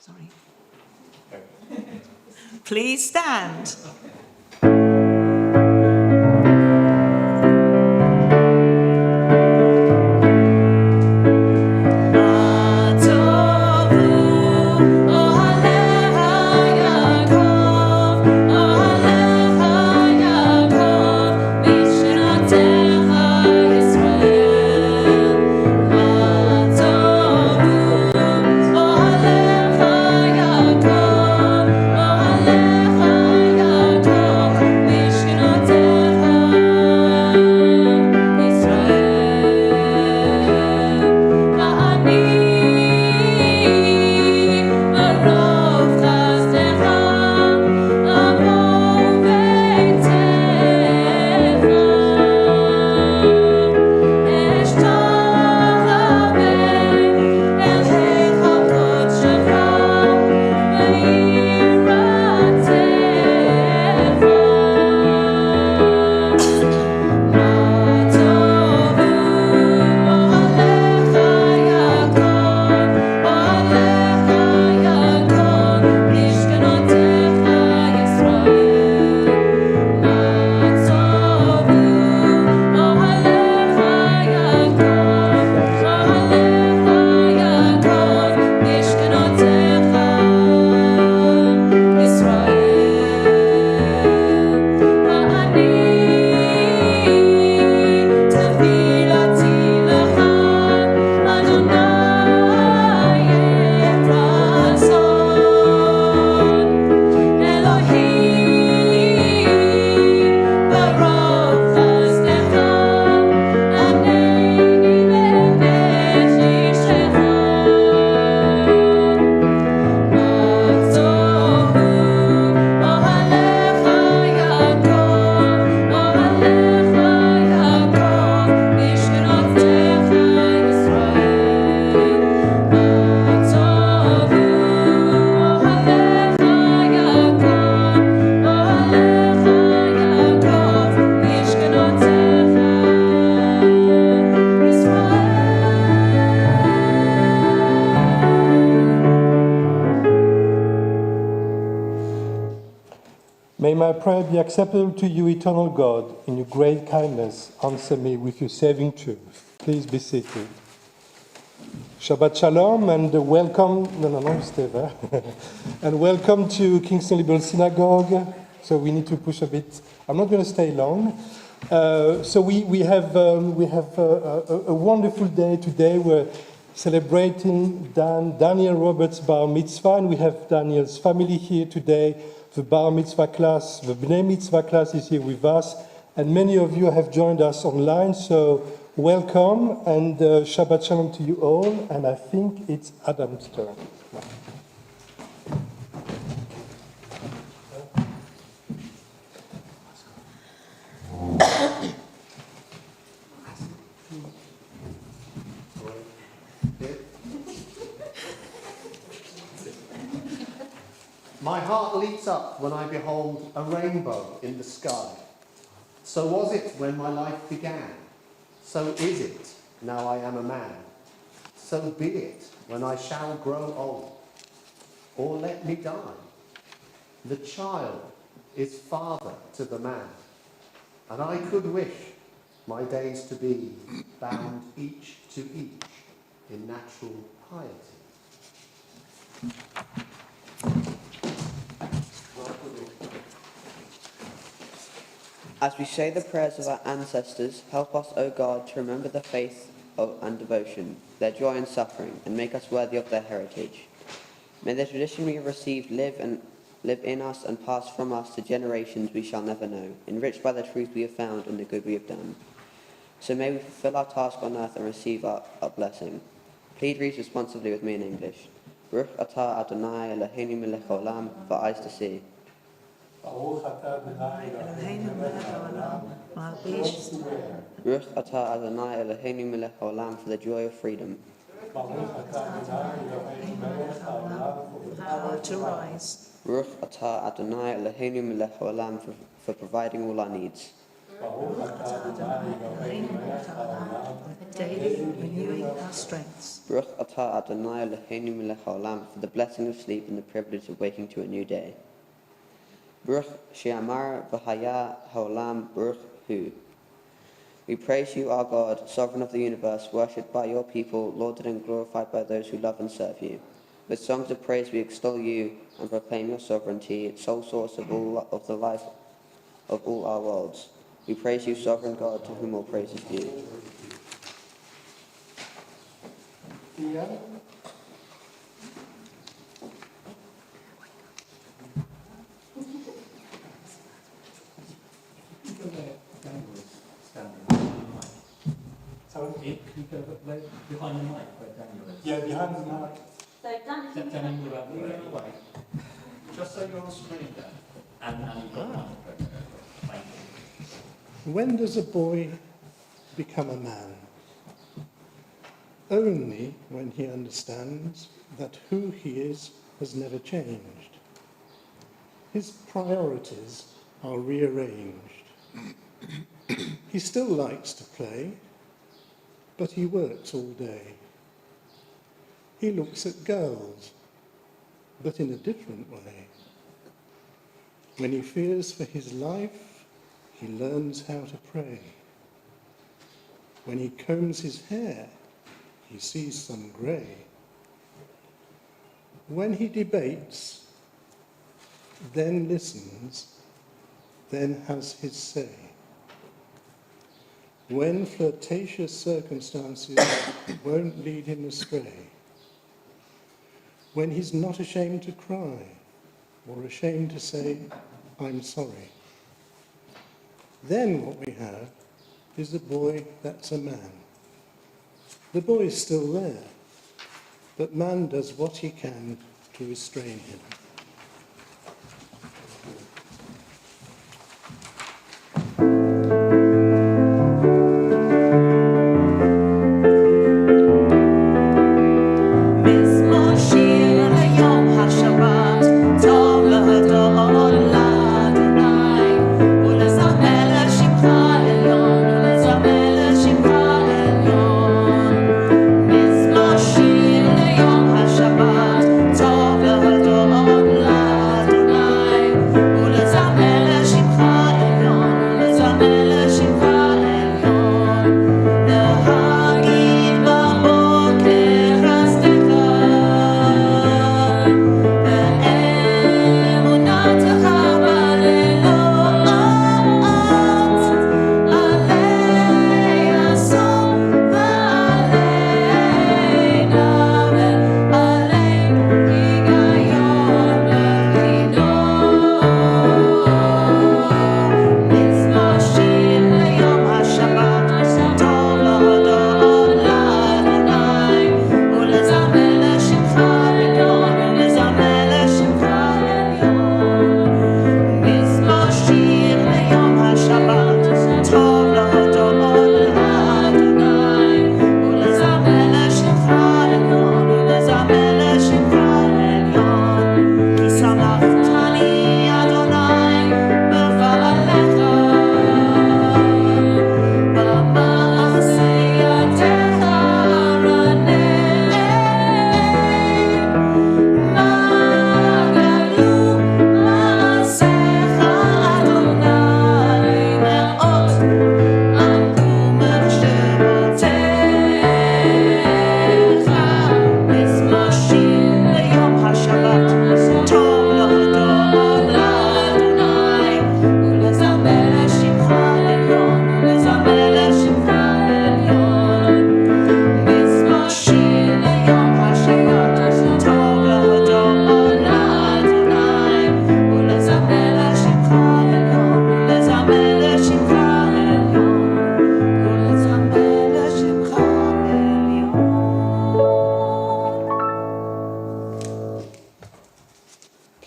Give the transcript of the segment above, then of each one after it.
Sorry. Please stand. May my prayer be acceptable to you, eternal God. In your great kindness, answer me with your saving truth. Please be seated. Shabbat Shalom and welcome, stay there. And welcome to Kingston Liberal Synagogue. So we need to push a bit. I'm not going to stay long. So we have a wonderful day today. We're celebrating Daniel Roberts' bar mitzvah, and we have Daniel's family here today. The bar mitzvah class, the bnei mitzvah class is here with us, and many of you have joined us online, so welcome, and Shabbat Shalom to you all, and I think it's Adam's turn. My heart leaps up when I behold a rainbow in the sky. So was it when my life began. So is it now I am a man. So be it when I shall grow old, or let me die. The child is father to the man, and I could wish my days to be bound each to each in natural piety. As we say the prayers of our ancestors, help us, O God, to remember the faith and devotion, their joy and suffering, and make us worthy of their heritage. May the tradition we have received live in us and pass from us to generations we shall never know, enriched by the truth we have found and the good we have done. So may we fulfill our task on earth and receive our blessing. Please read responsively with me in English. Baruch atah Adonai Eloheinu melech haolam, for eyes to see. Baruch atah Adonai Eloheinu melech haolam, Baruch atah Adonai Eloheinu melech haolam, for the joy of freedom. Baruch atah Adonai Eloheinu melech haolam, for the Power to rise. Baruch atah Adonai Eloheinu melech haolam, for providing all our needs. daily renewing our strengths. Baruch atah Adonai Eloheinu melech haolam, for the blessing of sleep and the privilege of waking to a new day. Baruch she'amar v'haya haolam baruch hu. We praise you, our God, sovereign of the universe, worshipped by your people, lauded and glorified by those who love and serve you. With songs of praise we extol you and proclaim your sovereignty, sole source of the life of all our worlds. We praise you, sovereign God, to whom all praise is due. Sorry? Can you go behind the mic where Daniel is? Yeah, behind the mic. So Dan, if you Daniel, move out the way. away. Just so you're on screen there. And you've got one. Thank you. When does a boy become a man? Only when he understands that who he is has never changed. His priorities are rearranged. He still likes to play, but he works all day. He looks at girls, but in a different way. When he fears for his life, he learns how to pray. When he combs his hair, he sees some grey. When he debates, then listens, then has his say. When flirtatious circumstances won't lead him astray. When he's not ashamed to cry or ashamed to say, I'm sorry. Then what we have is a boy that's a man. The boy's still there, but man does what he can to restrain him.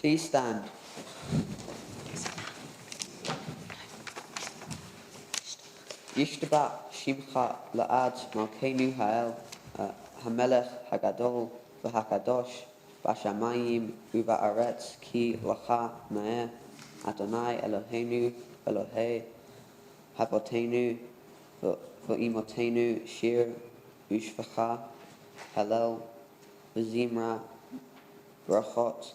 Please stand. Yishtabach Shimcha La'ad Malkeinu Ha'el Hamelech Hagadol V'Hakadosh Bashamayim Uva'aretz Ki Lacha Ma'eh Adonai Eloheinu Elohei Havotenu, V'imotenu, Shir, Ushvacha, Hallel, V'zimra, Brachot,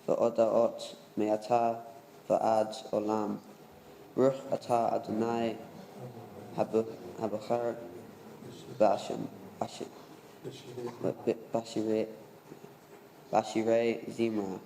V'odaot, Me'ata, V'ad Olam, Ruch Ata Adonai, Habuchar, Bashem, Bashire, Zimra.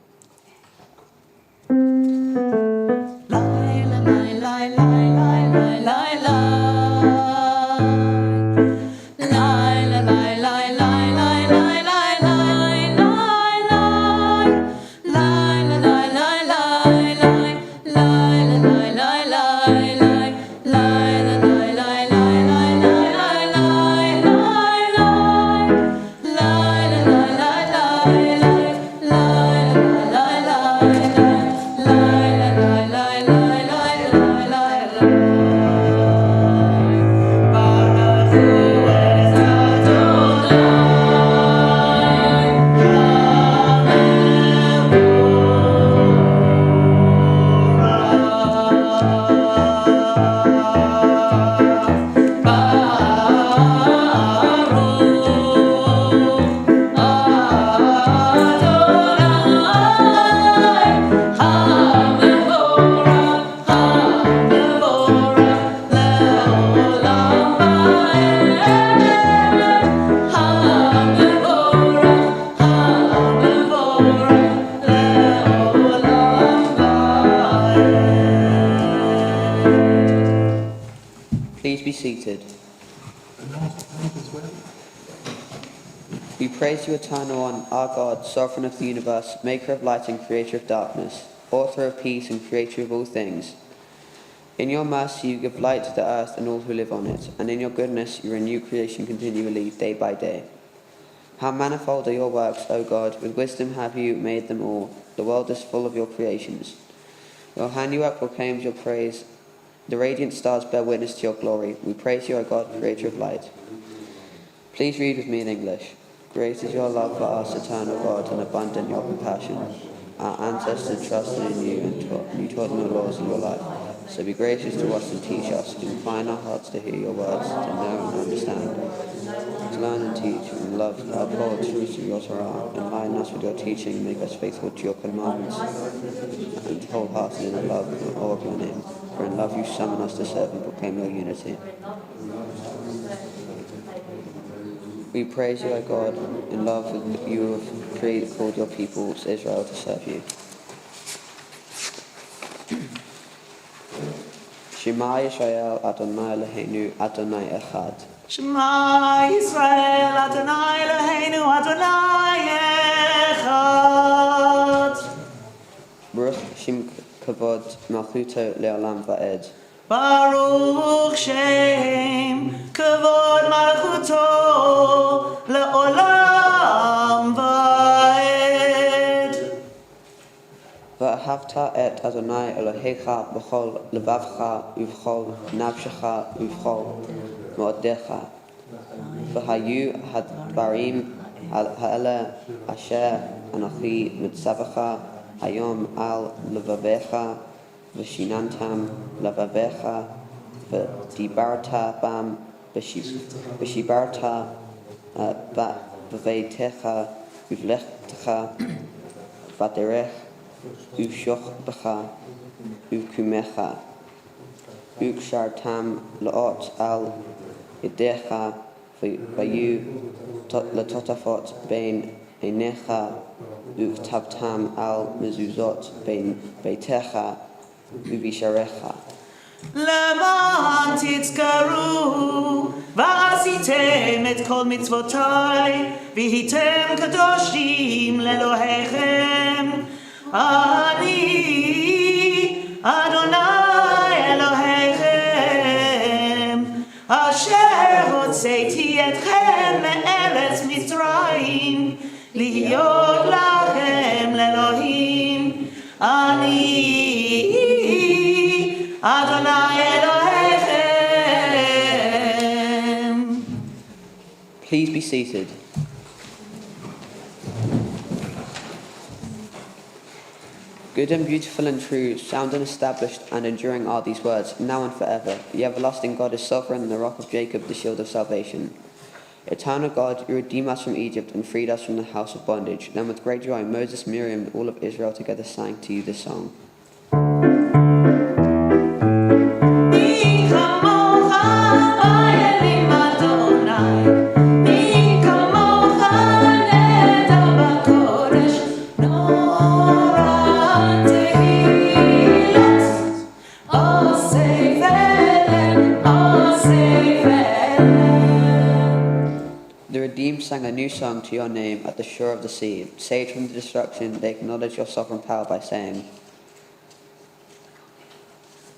Please be seated. We praise you, eternal one, our God, sovereign of the universe, maker of light and creator of darkness, author of peace and creator of all things. In your mercy you give light to the earth and all who live on it, and in your goodness you renew creation continually, day by day. How manifold are your works, O God, with wisdom have you made them all. The world is full of your creations. Your handiwork proclaims your praise. The radiant stars bear witness to your glory. We praise you, O God, creator of light. Please read with me in English. Great is your love for us, eternal God, and abundant your compassion. Our ancestors trusted in you, and you taught them the laws of your life. So be gracious to us and teach us. Incline our hearts to hear your words, to know and understand. To learn and teach and love, uphold the truths of your Torah. Enlighten us with your teaching, make us faithful to your commandments, and wholehearted in the love and awe of your name. For in love you summon us to serve and proclaim your unity. We praise you, O God, in love you have called your people, Israel, to serve you. Shema Yisrael Adonai Eloheinu Adonai Echad. Shema Yisrael, Adonai Eloheinu, Adonai Echad. Baruch Shem Kavod Malchuto Leolam Va'ed. Baruch Shem Kavod Malchuto Leolam Va'ed. Va'ahavta et Adonai Elohecha b'chol levavcha uv'chol nafshecha uv'chol mo'odecha. V'hayu hadbarim ha'ele asher anochi mitzavacha hayom al levavecha v'shinantam levavecha v'dibarta bam v'shibarta b'veitecha uv'lechtecha v'derech Ushochbecha, Ukumecha, Ukshartam Laot al Yedecha, Vayu Latotafot Bain Einecha, Uktabtam al Mezuzot Bain Beitecha, Uvisharecha. למען תזכרו ועשיתם את כל מצוותיי והייתם קדושים לאלוהיכם אני אדוני אלוהיכם אשר הוצאתי אתכם מארץ מצרים להיות לכם לאלוהים אני Adonai Elohechem. Please be seated. Good and beautiful and true, sound and established and enduring are these words, now and forever. The everlasting God is sovereign, the rock of Jacob, the shield of salvation. Eternal God, you redeemed us from Egypt and freed us from the house of bondage. Then with great joy, Moses, Miriam, and all of Israel together sang to you this song. The redeemed sang a new song to your name at the shore of the sea. Saved from the destruction, they acknowledge your sovereign power by saying,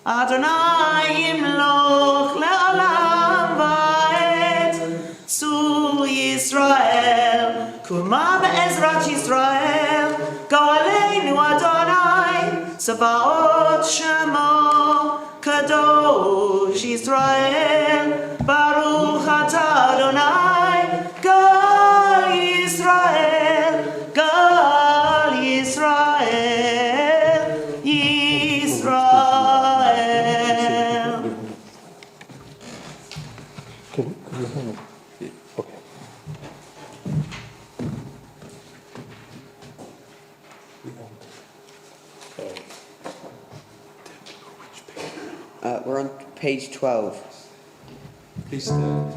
Adonai yimloch le'olam va'ed, Tzur Yisrael, Kuma be'ezrat Yisrael, Go aleinu Adonai, Sabaot Shemo, Kadosh Yisrael, Baruch atah Adonai, Gal Yisrael, Gal Yisrael, Yisrael. Could you hear me? Okay. we're on page 12. Please stand.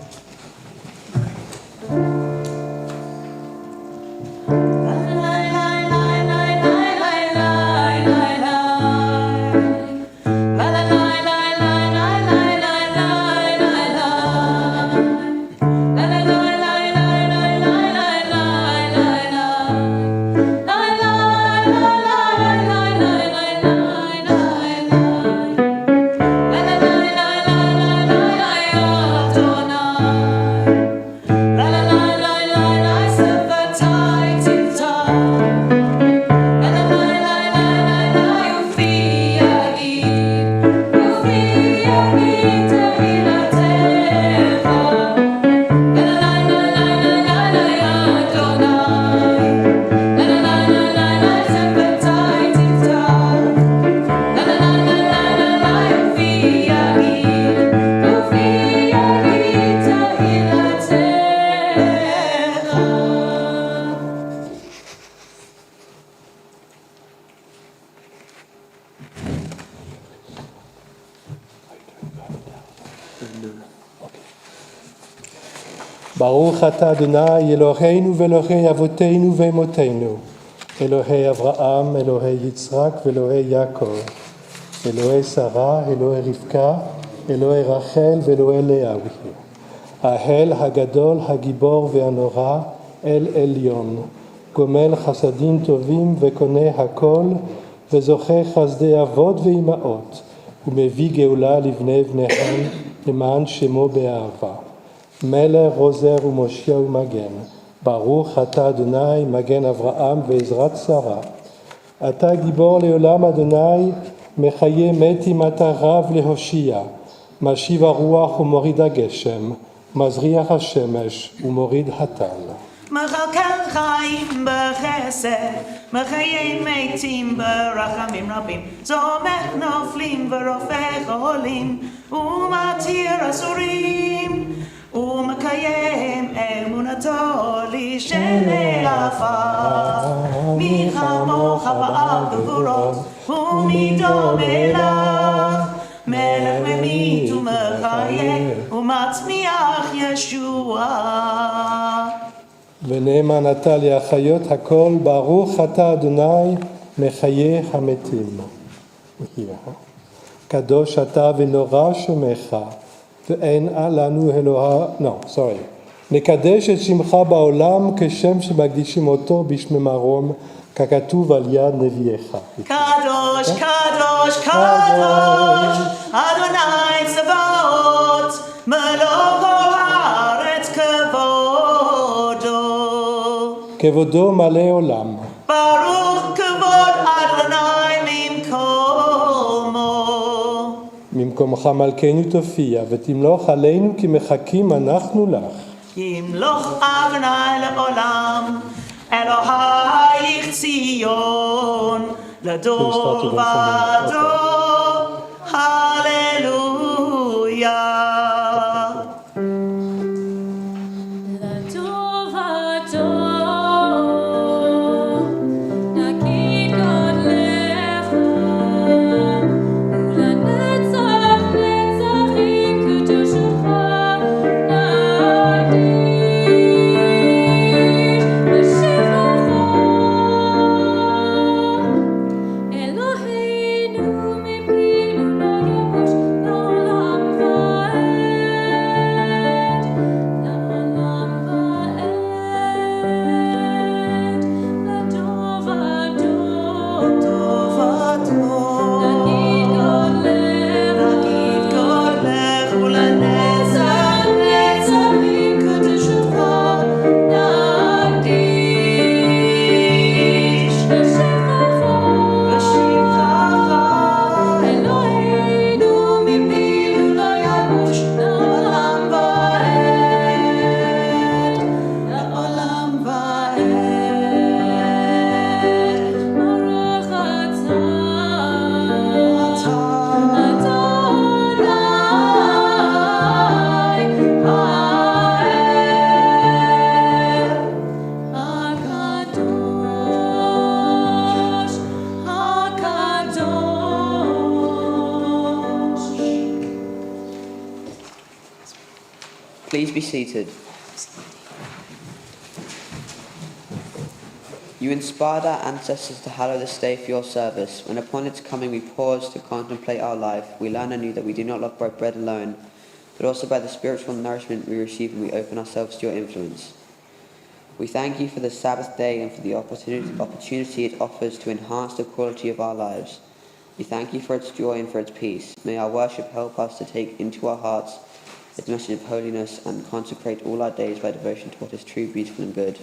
ברוך אתה אדוני אלוהינו ואלוהי אבותינו ואמותינו, אלוהי אברהם, אלוהי יצחק ואלוהי יעקב, אלוהי שרה, אלוהי רבקה, אלוהי רחל ואלוהי לאה. האל הגדול, הגיבור והנורא, אל עליון, גומל חסדים טובים וקונה הכל, וזוכה חסדי אבות ואימהות, ומביא גאולה לבני בניהם למען שמו באהבה. מלך עוזר ומושיע ומגן, ברוך אתה אדוני מגן אברהם ועזרת שרה. אתה גיבור לעולם אדוני, מחיה מתים אתה רב להושיע, משיב הרוח ומוריד הגשם, מזריח השמש ומוריד הטל. מכלכל חיים בחסד, מחיי מתים ברחמים רבים, זומך נופלים ורופא חולים, ומתיר אסורים, ומקיים אמונתו לשני עפר. מי כמוך בעל גבורות, ומי דומה לך, מלך ממית ומחיה, ומצמיח ישועה. ונאמן אתה להחיות הכל, ברוך אתה אדוני מחיה המתים. קדוש אתה ונורא שמך, ואין לנו אלוה, נקדש את שמך בעולם כשם שמקדישים אותו בשמי מרום, ככתוב על יד נביאך. קדוש, קדוש, קדוש, אדוני צבאות, מלוא כל הארץ כבודו. כבודו מלא עולם. ברוך כבוד אדוני ממקומו. ממקומך מלכנו תופיע, ותמלוך עלינו כי מחכים אנחנו לך. ימלוך אדוני לעולם, אלוהיך ציון, לדור ודור, הללויה. Please be seated. You inspired our ancestors to hallow this day for your service. When upon its coming we pause to contemplate our life, we learn anew that we do not live by bread alone, but also by the spiritual nourishment we receive when we open ourselves to your influence. We thank you for the Sabbath day and for the opportunity it offers to enhance the quality of our lives. We thank you for its joy and for its peace. May our worship help us to take into our hearts its message of holiness and consecrate all our days by devotion to what is true, beautiful and good.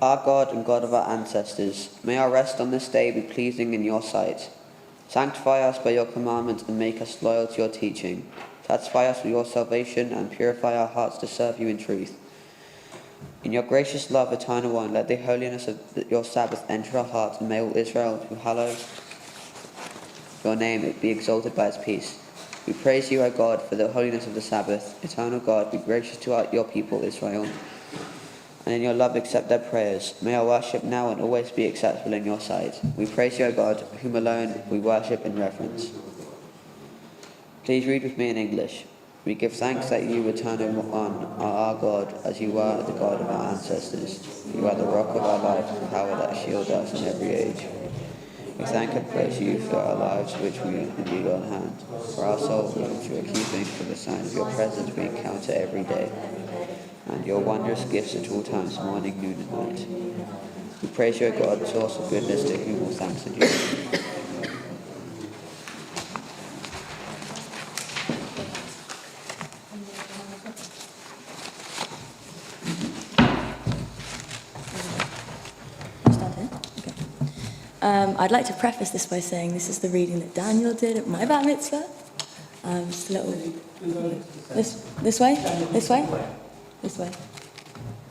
Our God and God of our ancestors, may our rest on this day be pleasing in your sight. Sanctify us by your commandments and make us loyal to your teaching. Satisfy us with your salvation and purify our hearts to serve you in truth. In your gracious love, eternal one, let the holiness of your Sabbath enter our hearts, and may all Israel who hallow your name be exalted by its peace. We praise you, O God, for the holiness of the Sabbath. Eternal God, be gracious to your people Israel, and in your love accept their prayers. May our worship now and always be acceptable in your sight. We praise you, O God, whom alone we worship in reverence. Please read with me in English. We give thanks that you, eternal one, are our God, as you were the God of our ancestors. You are the rock of our life, the power that shields us in every age. We thank and praise you for our lives which we indeed on hand, for our souls which you are keeping, for the sign of your presence we encounter every day, and your wondrous gifts at all times, morning, noon and night. We praise you, O God, source of goodness, to whom all thanks are due. I'd like to preface this by saying this is the reading that Daniel did at my bat mitzvah. Just a little... This way? This way? This way?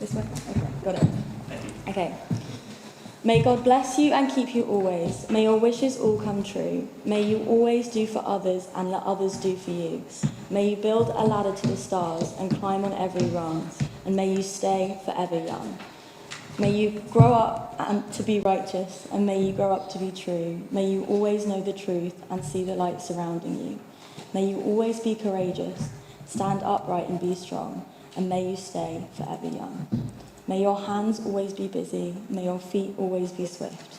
This way? Okay, got it. Okay. May God bless you and keep you always. May your wishes all come true. May you always do for others and let others do for you. May you build a ladder to the stars and climb on every rung. And may you stay forever young. May you grow up to be righteous, and may you grow up to be true. May you always know the truth and see the light surrounding you. May you always be courageous, stand upright and be strong, and may you stay forever young. May your hands always be busy, may your feet always be swift.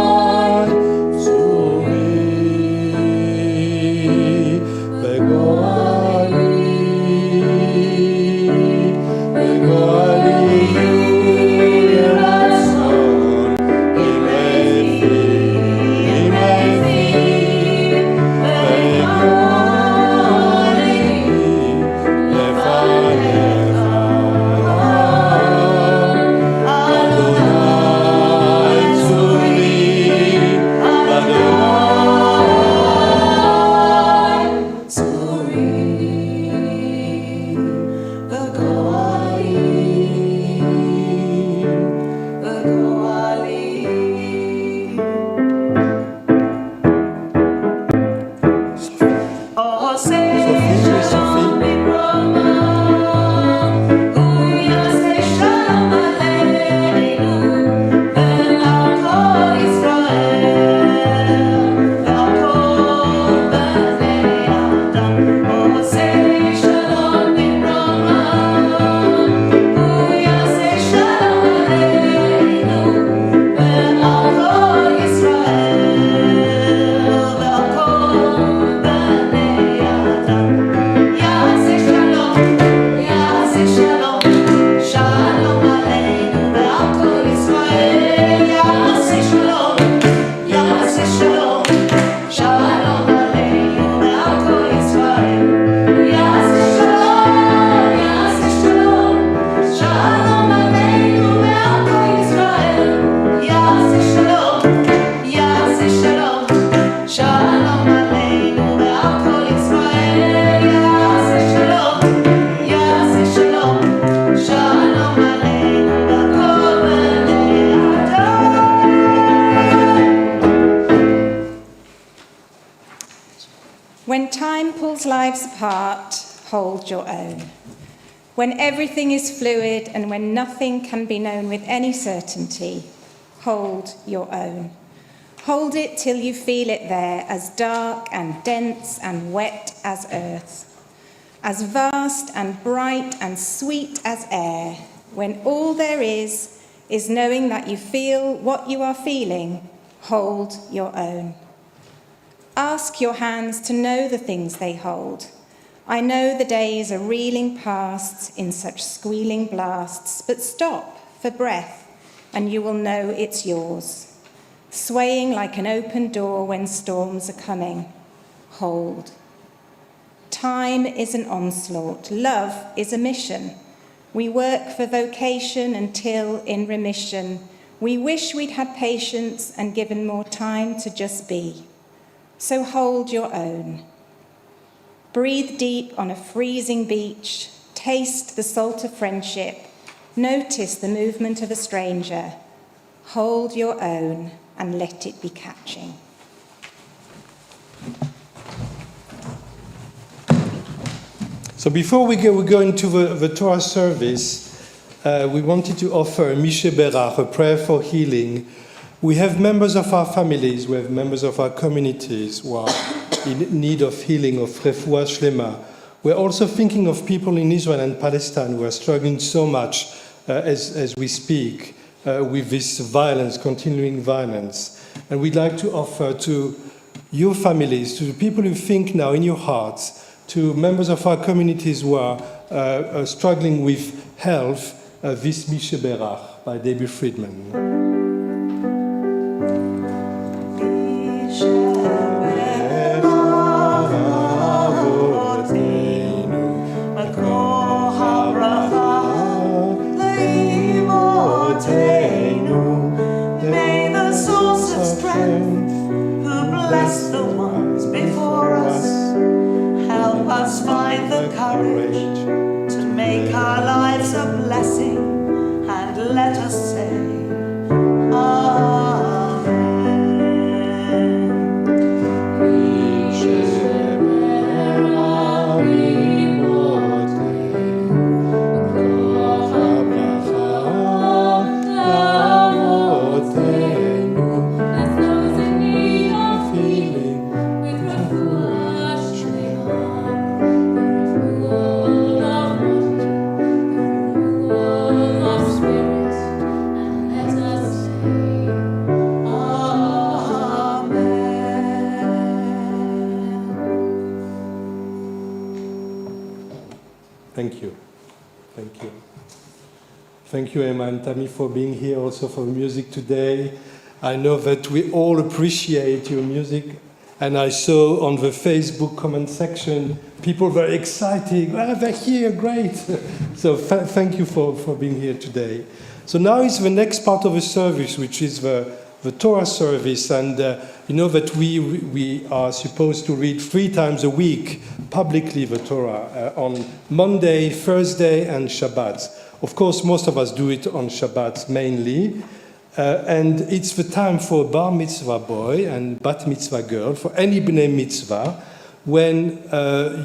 When time pulls lives apart, hold your own. When everything is fluid and when nothing can be known with any certainty, hold your own. Hold it till you feel it there, as dark and dense and wet as earth, as vast and bright and sweet as air, when all there is knowing that you feel what you are feeling, hold your own. Ask your hands to know the things they hold. I know the days are reeling past in such squealing blasts, but stop for breath and you will know it's yours. Swaying like an open door when storms are coming, hold. Time is an onslaught, love is a mission. We work for vocation until in remission. We wish we'd had patience and given more time to just be. So hold your own. Breathe deep on a freezing beach. Taste the salt of friendship. Notice the movement of a stranger. Hold your own and let it be catching. So before we go into the Torah service, we wanted to offer a Mishe Berach, a prayer for healing. We have members of our families, we have members of our communities who are in need of healing, of refuah shlema. We're also thinking of people in Israel and Palestine who are struggling so much as we speak with this violence, continuing violence. And we'd like to offer to your families, to the people who think now in your hearts, to members of our communities who are struggling with health, this Mishe Berach by Debbie Friedman. May the source of strength, who bless the ones before us, help us find the courage to make our lives a blessing, and let us say, Amen. Thank you. Thank you. Thank you, Emma and Tammy, for being here, also for music today. I know that we all appreciate your music, and I saw on the Facebook comment section people very excited. Ah, they're here, great. So thank you for being here today. So now is the next part of the service, which is the Torah service, and you know that we are supposed to read 3 times a week publicly the Torah on Monday, Thursday, and Shabbat. Of course, most of us do it on Shabbat mainly, and it's the time for a bar mitzvah boy and bat mitzvah girl, for any bnei mitzvah, when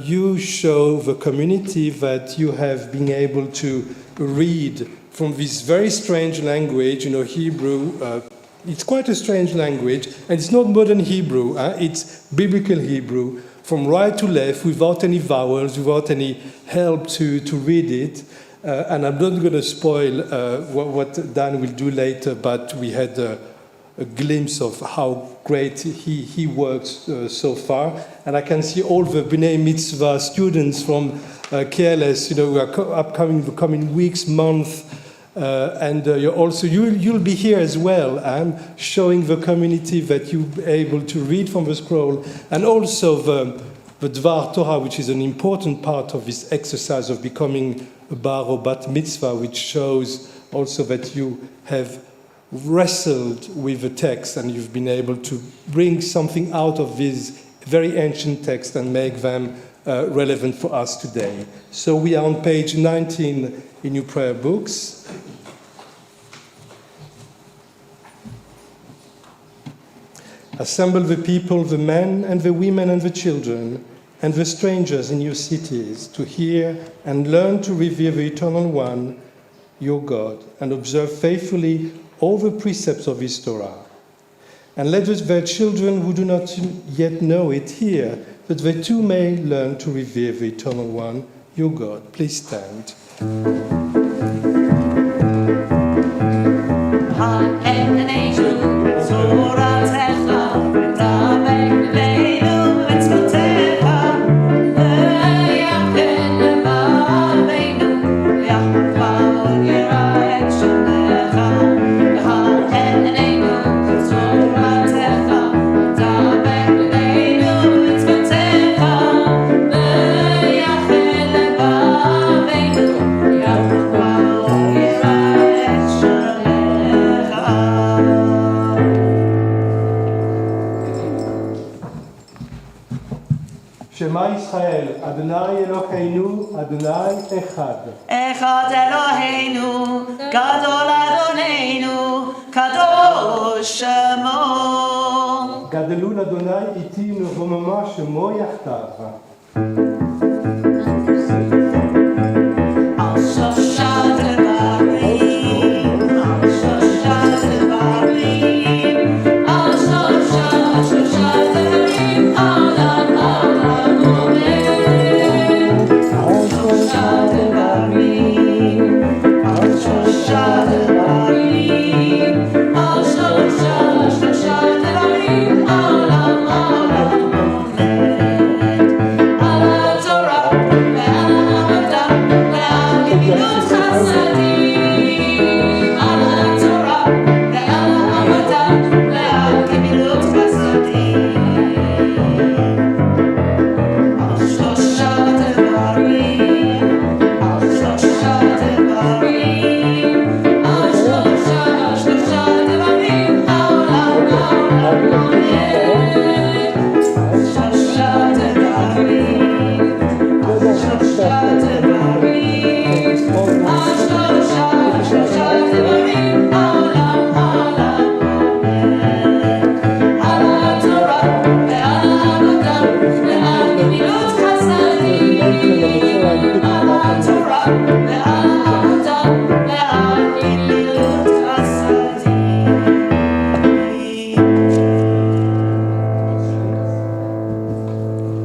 you show the community that you have been able to read from this very strange language, you know, Hebrew. It's quite a strange language, and it's not modern Hebrew, it's biblical Hebrew, from right to left, without any vowels, without any help to read it. And I'm not going to spoil what Dan will do later, but we had a glimpse of how great he works so far. And I can see all the B'nai Mitzvah students from KLS, you know, who are upcoming the coming weeks, months. And you'll be here as well, showing the community that you'll be able to read from the scroll, and also the Dvar Torah, which is an important part of this exercise of becoming a bar or bat mitzvah, which shows also that you have wrestled with the text and you've been able to bring something out of these very ancient texts and make them relevant for us today. So we are on page 19 in your prayer books. Assemble the people, the men and the women and the children, and the strangers in your cities to hear and learn to revere the Eternal One, your God, and observe faithfully all the precepts of his Torah. And let their children who do not yet know it hear, that they too may learn to revere the Eternal One, your God. Please stand. Shema Yisrael, Adonai Eloheinu, Adonai Echad. Echad Eloheinu, Gadol Adonenu, Kadosh Shemo. גדלו לאדוני איתי ורוממה שמו יחדיו.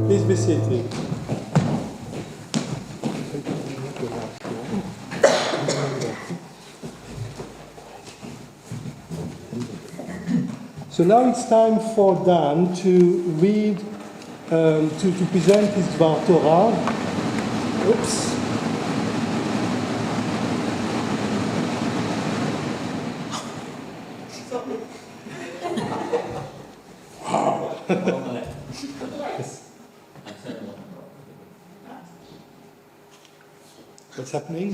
Please be seated. So now it's time for Dan to read, to present his Dvar Torah. Oops. What's happening?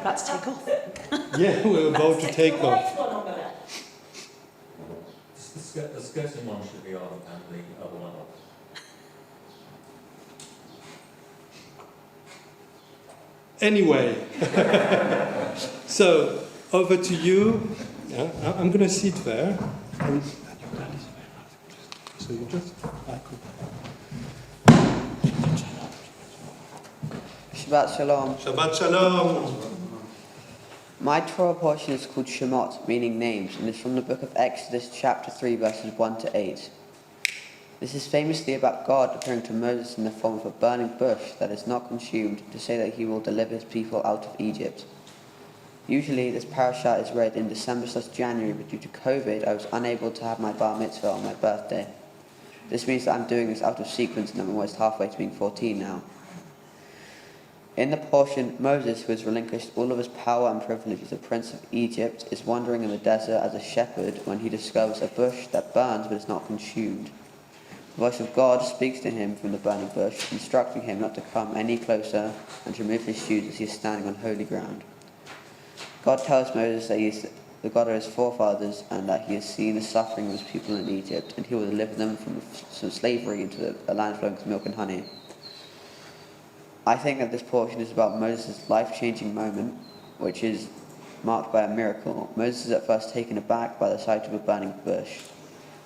About to take off. Yeah, we're about to take off. The skirting one should be on and the other one off. Anyway, so over to you. Yeah, I'm going to sit there. And so you just. Shabbat Shalom. Shabbat Shalom. My Torah portion is called Shemot, meaning names, and is from the book of Exodus, chapter 3, verses 1 to 8. This is famously about God appearing to Moses in the form of a burning bush that is not consumed, to say that he will deliver his people out of Egypt. Usually this parasha is read in December/January, but due to COVID, I was unable to have my bar mitzvah on my birthday. This means that I'm doing this out of sequence and I'm almost halfway to being 14 now. In the portion, Moses, who has relinquished all of his power and privilege as a prince of Egypt, is wandering in the desert as a shepherd when he discovers a bush that burns but is not consumed. The voice of God speaks to him from the burning bush, instructing him not to come any closer and to remove his shoes as he is standing on holy ground. God tells Moses that he is the God of his forefathers and that he has seen the suffering of his people in Egypt, and he will deliver them from slavery into a land flowing with milk and honey. I think that this portion is about Moses' life-changing moment, which is marked by a miracle. Moses is at first taken aback by the sight of a burning bush.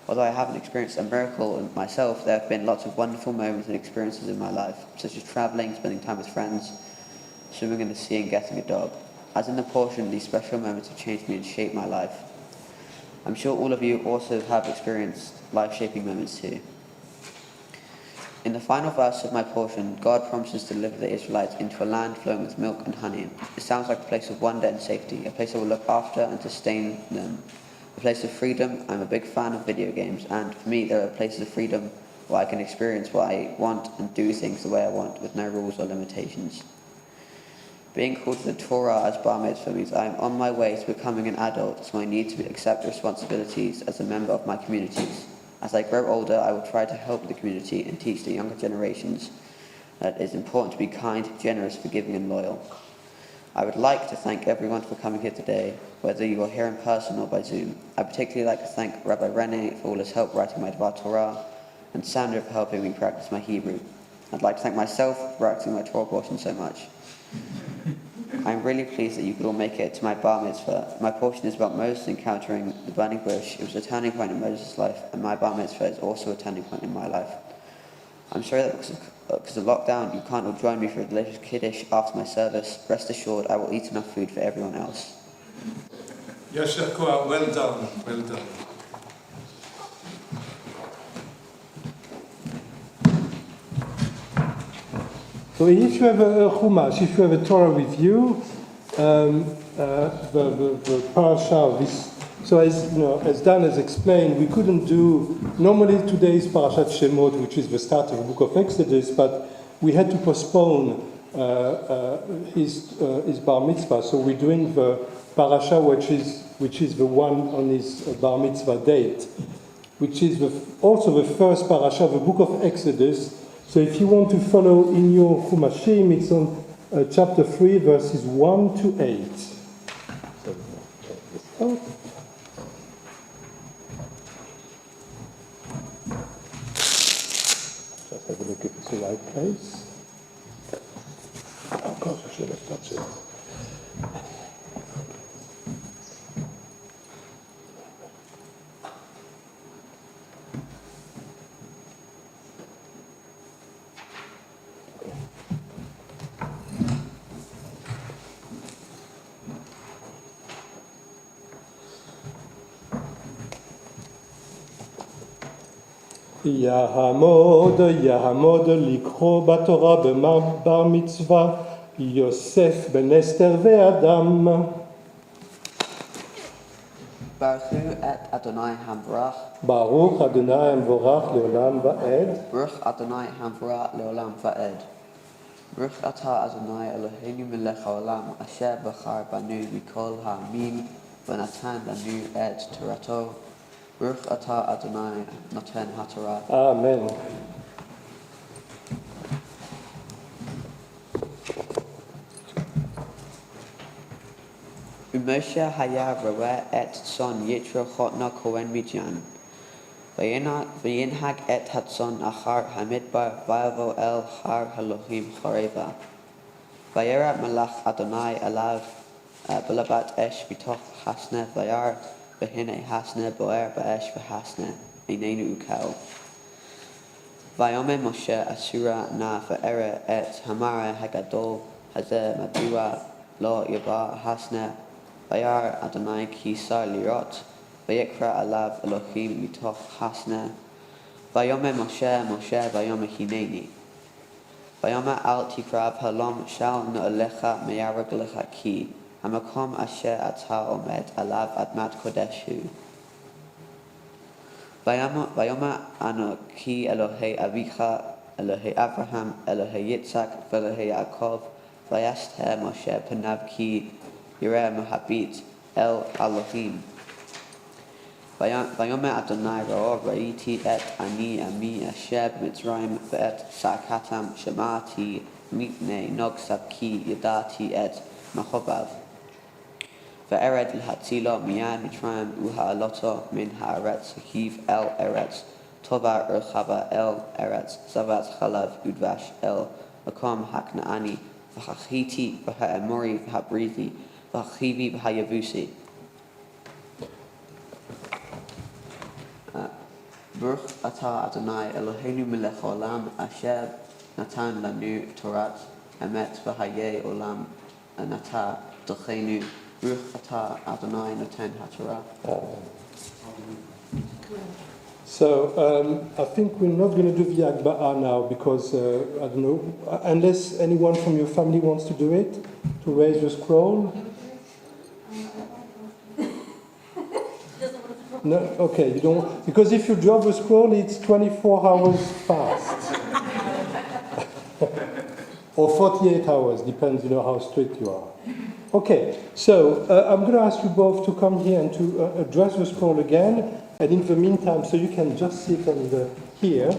Although I haven't experienced a miracle myself, there have been lots of wonderful moments and experiences in my life, such as travelling, spending time with friends, swimming in the sea and getting a dog. As in the portion, these special moments have changed me and shaped my life. I'm sure all of you also have experienced life-shaping moments too. In the final verse of my portion, God promises to deliver the Israelites into a land flowing with milk and honey. It sounds like a place of wonder and safety, a place that will look after and sustain them. A place of freedom. I'm a big fan of video games, and for me there are places of freedom where I can experience what I want and do things the way I want, with no rules or limitations. Being called to the Torah as bar mitzvah means I am on my way to becoming an adult, so I need to accept responsibilities as a member of my communities. As I grow older, I will try to help the community and teach the younger generations that it is important to be kind, generous, forgiving and loyal. I would like to thank everyone for coming here today, whether you are here in person or by Zoom. I particularly like to thank Rabbi Rene for all his help writing my Dvar Torah, and Sandra for helping me practice my Hebrew. I'd like to thank myself for practicing my Torah portion so much. I'm really pleased that you could all make it to my bar mitzvah. My portion is about Moses encountering the burning bush. It was a turning point in Moses' life, and my bar mitzvah is also a turning point in my life. I'm sorry that because of lockdown, you can't all join me for a delicious kiddush after my service. Rest assured, I will eat enough food for everyone else. Yasher Koach, well done, well done. So if you have a Chumash, if you have a Torah with you, the parasha of this, so as Dan has explained, we couldn't do, normally today is Parashat Shemot, which is the start of the book of Exodus, but we had to postpone his bar mitzvah, so we're doing the parasha which is the one on his bar mitzvah date, which is also the first parasha of the book of Exodus. So if you want to follow in your Chumashim, it's on chapter 3, verses 1 to 8. Just have a look if it's the right place. Oh gosh, I should have touched it. יעמוד לקרוא בתורה בבר מצווה יוסף בן אסתר ואדם. Baruch et Adonai Hamvarach. ברוך אדוני המבורך לעולם ועד. Baruch Adonai Hamvarach leolam va'ed. Baruch atah Adonai Eloheinu melech haolam asher bachar banu mikol ha'amim v'natan lanu et Torato. Baruch atah Adonai noten haTorah. Amen. Moshe haya roeh et son Yitro chotna kohen Midian. V'yinhag et hatzon achar hamidbar vayavo el har Elohim choreva. Vayera malach Adonai alav b'labat esh b'toch hasne vayar v'hine hasne boer b'esh v'hasne einenu ukel. Vayome Moshe asura na v'ere et hamare hagadol hazeh madua lo yaba hasne. Vayar Adonai ki sar lirot, vayikra alav Elohim mitoch hasne. Vayome Moshe, vayome hineni. Vayome al tikrav halom shal no'alecha meyaraglecha ki, hamakom asher atah omed alav admat kodeshu. Vayome anoki Elohei avicha, Elohei Abraham, Elohei Yitzhak, Elohei Yaakov, vayashteh Moshe penav ki Yireh Mohabit El Elohim. Vayome Adonai Ra'or Ra'iti et Ani Ami Asher B'Mitzrayim Ve'et Sa'akatam Shemati Mipnei Nog Sabki Yadati et Machobav. Ve'ered L'Hatzilo Miyad Mitzrayim U'Ha'aloto Min Ha'aretz Hakiv El Eretz Tova Urchava El Eretz Zavat Chalav Udvash El Makom Haknaani V'Hachiti V'Ha'emori V'Habrizi V'Hachivi V'Hayavusi. Baruch atah Adonai Eloheinu melech haolam asher natan lanu Torat emet v'hayei olam anata d'chenu. Baruch atah Adonai noten haTorah. So I think we're not going to do the Agba'ah now because, I don't know, unless anyone from your family wants to do it, to raise the scroll. No, okay, you don't, because if you drop the scroll, it's 24 hours fast. Or 48 hours, depends, how strict you are. Okay, so I'm going to ask you both to come here and to address the scroll again. And in the meantime, so you can just sit here,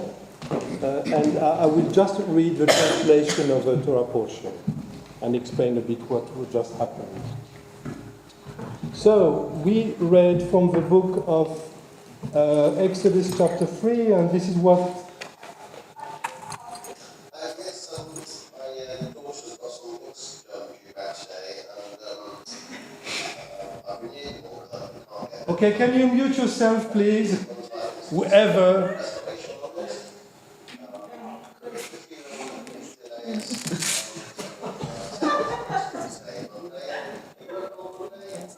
and I will just read the translation of the Torah portion and explain a bit what just happened. So we read from the book of Exodus chapter 3, and this is what Okay, can you mute yourself, please? Whoever.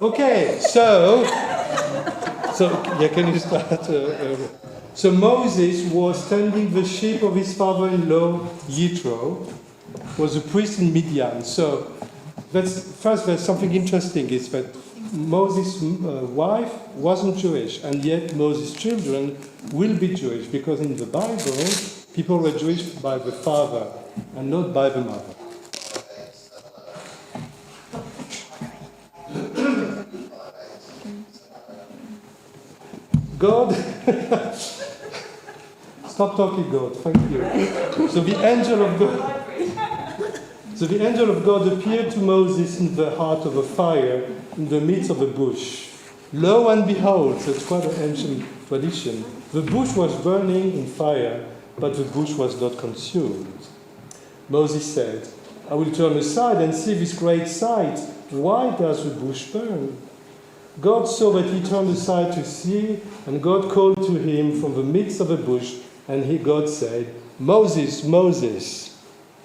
Okay, so yeah, can you start? So Moses was tending the sheep of his father-in-law Yitro, was a priest in Midian. So there's something interesting is that Moses' wife wasn't Jewish, and yet Moses' children will be Jewish, because in the Bible, people were Jewish by the father and not by the mother. God, stop talking, God, thank you. So the angel of God appeared to Moses in the heart of a fire in the midst of a bush. Lo and behold, so it's quite an ancient tradition, the bush was burning in fire, but the bush was not consumed. Moses said, I will turn aside and see this great sight. Why does the bush burn? God saw that he turned aside to see, and God called to him from the midst of the bush, and God said, Moses, Moses.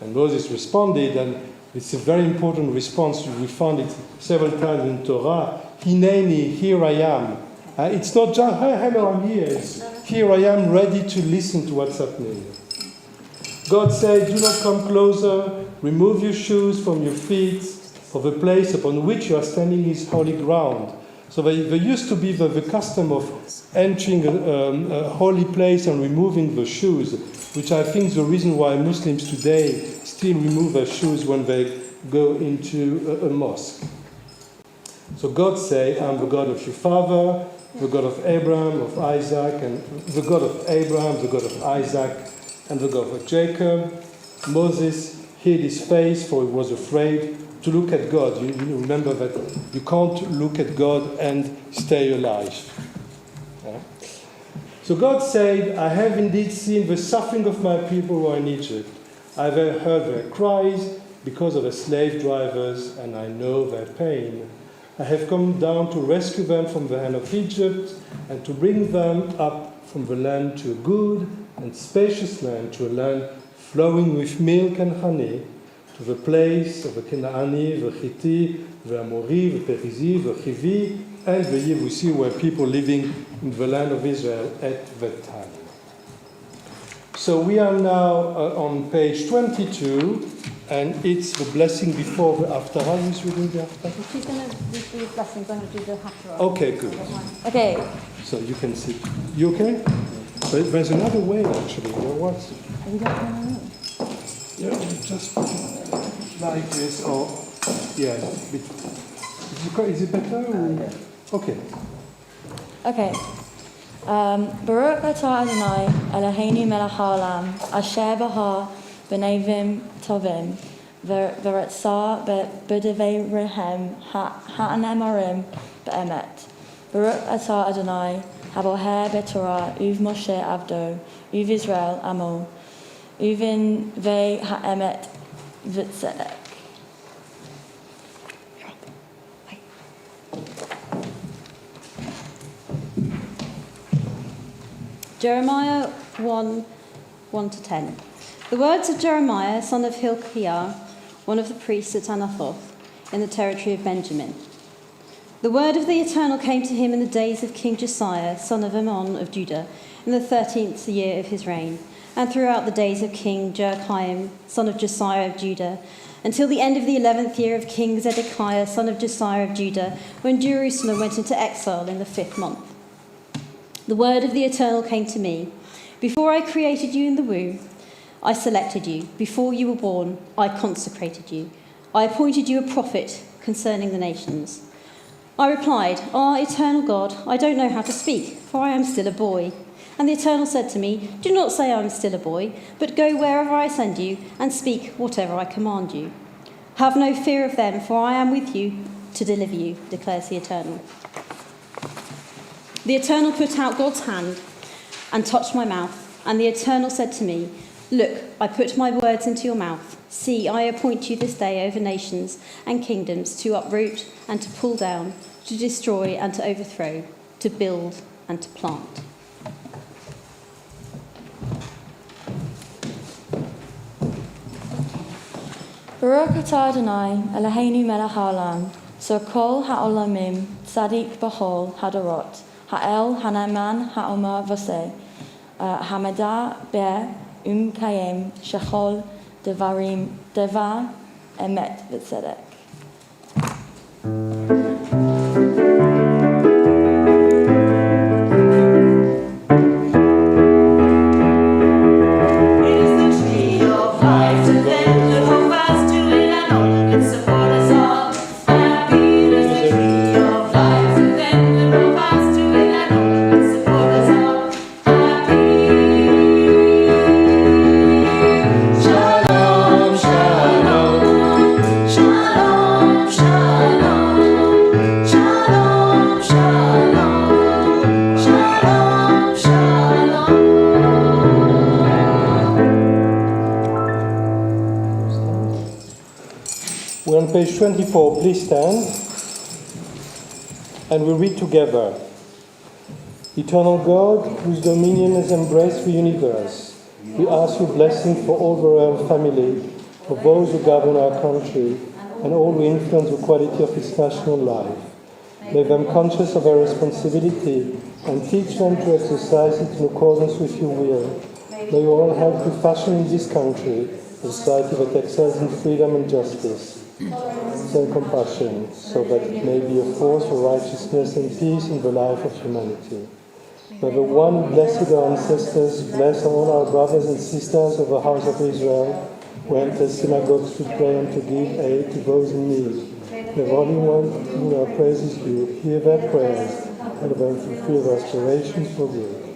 And Moses responded, and it's a very important response. We found it several times in Torah. Hineni, here I am. It's not just, hello, I'm here. It's, here I am, ready to listen to what's happening. God said, do not come closer. Remove your shoes from your feet, for the place upon which you are standing is holy ground. So there used to be the custom of entering a holy place and removing the shoes, which I think is the reason why Muslims today still remove their shoes when they go into a mosque. So God said, I'm the God of your father, the God of Abraham, of Isaac, and the God of Abraham, the God of Isaac, and the God of Jacob. Moses hid his face, for he was afraid to look at God. You remember that you can't look at God and stay alive. Yeah? So God said, I have indeed seen the suffering of my people who are in Egypt. I have heard their cries because of the slave drivers, and I know their pain. I have come down to rescue them from the hand of Egypt and to bring them up from the land to a good and spacious land, to a land flowing with milk and honey, to the place of the Canaani, the Hitti, the Amori, the Perizi, the Chivi, and the Yevusi were people living in the land of Israel at that time. So we are now on page 22, and it's the blessing before the Haftarah. Who's reading the Haftarah? She's going to do the blessings, I'm going to do the Haftarah. Okay, good. Okay. So you can sit. You okay? But there's another way, actually. What? Have you got one? Yeah, just like this, or yeah. Is it better? Or? Okay. Okay. Baruch atah Adonai Eloheinu melech haolam asher bara b'nevim tovim v'ratzah b'divei rehem ha'anemarim be'emet. Baruch atah Adonai haboher b'torah uv Moshe avdo uv Israel amo uvin ve ha'emet v'tzedek. Jeremiah 1:1-10. The words of Jeremiah, son of Hilkiah, one of the priests at Anathoth, in the territory of Benjamin. The word of the Eternal came to him in the days of King Josiah, son of Ammon of Judah, in the 13th year of his reign, and throughout the days of King Joachim, son of Josiah of Judah, until the end of the 11th year of King Zedekiah, son of Josiah of Judah, when Jerusalem went into exile in the 5th month. The word of the Eternal came to me. Before I created you in the womb, I selected you. Before you were born, I consecrated you. I appointed you a prophet concerning the nations. I replied, Eternal God, I don't know how to speak, for I am still a boy. And the Eternal said to me, do not say I am still a boy, but go wherever I send you and speak whatever I command you. Have no fear of them, for I am with you to deliver you, declares the Eternal. The Eternal put out God's hand and touched my mouth, and the Eternal said to me, look, I put my words into your mouth. See, I appoint you this day over nations and kingdoms to uproot and to pull down, to destroy and to overthrow, to build and to plant. Baruch atah Adonai, Eloheinu melech haolam, Kol ha'olamim, Tzadik b'chol hadorot, Ha'el ha'naman ha'omar v'oseh, Hamada be'er kayem shechol devar emet v'tzedek. We're on page 24. Please stand. And we read together. Eternal God, whose dominion has embraced the universe, we ask your blessing for all the royal family, for those who govern our country, and all who influence the quality of its national life. Make them conscious of their responsibility and teach them to exercise it in accordance with your will. May you all help to fashion in this country a society that excels in freedom and justice, and compassion, so that it may be a force for righteousness and peace in the life of humanity. May the one who blessed our ancestors bless all our brothers and sisters of the house of Israel, who enter synagogues to pray and to give aid to those in need. May the Holy One whom our praises due hear their prayers and them fulfill their aspirations for good.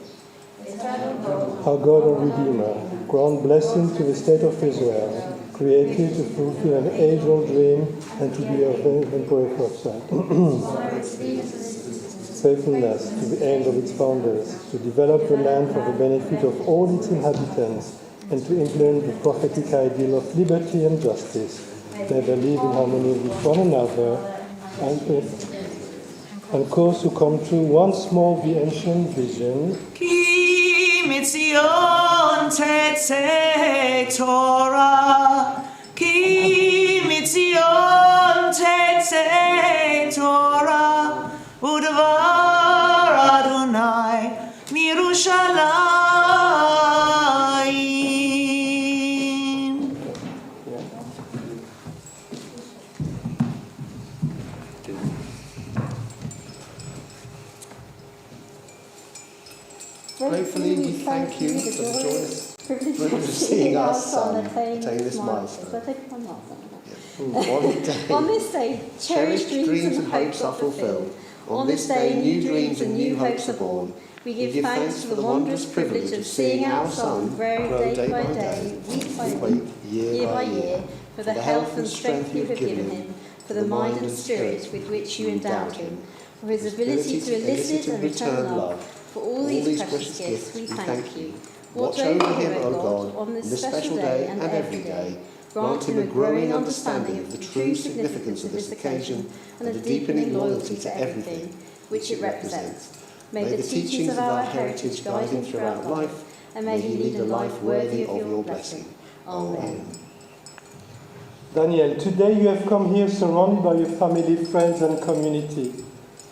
Our God and Redeemer, grant blessing to the state of Israel, created to fulfill an age-old dream and to be a temporary foresight. Faithfulness to the aim of its founders, to develop the land for the benefit of all its inhabitants, and to implement the prophetic ideal of liberty and justice. May they live in harmony with one another and cause to come true once more the ancient vision. Ki mitzion tetzei Torah, Ki mitzion tetzei Torah, Udvar Adonai mirushalayim. Gratefully, we thank you for the joyous privilege of seeing our son attain this milestone. On this day, cherished dreams and hopes are fulfilled. On this day, new dreams and new hopes are born. We give thanks for the wondrous privilege of seeing our son grow day by day, week by week, year by year, for the health and strength you have given him, for the mind and spirit with which you endowed him, for his ability to elicit and return love. For all these precious gifts, we thank you. Watch over him, O God, on this special day and every day. Grant him a growing understanding of the true significance of this occasion and a deepening loyalty to everything which it represents. May the teachings of our heritage guide him throughout life, and may he lead a life worthy of your blessing. Amen. Daniel, today you have come here surrounded by your family, friends and community.